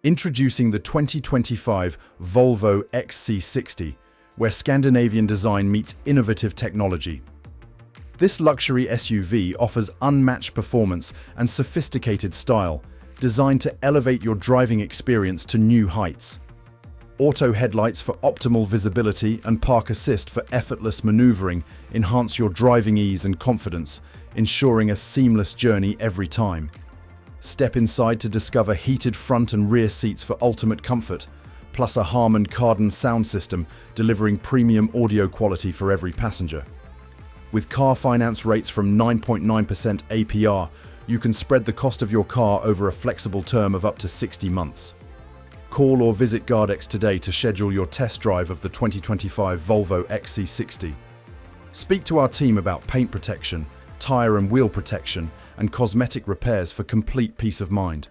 Introducing the 2025 Volvo XC60, where Scandinavian design meets innovative technology. This luxury SUV offers unmatched performance and sophisticated style, designed to elevate your driving experience to new heights. Auto headlights for optimal visibility and park assist for effortless maneuvering enhance your driving ease and confidence, ensuring a seamless journey every time. Step inside to discover heated front and rear seats for ultimate comfort, plus a Harman Kardon sound system delivering premium audio quality for every passenger. With car finance rates from 9.9% APR, you can spread the cost of your car over a flexible term of up to 60 months. Call or visit Gardx today to schedule your test drive of the 2025 Volvo XC60. Speak to our team about paint protection, tire and wheel protection, and cosmetic repairs for complete peace of mind.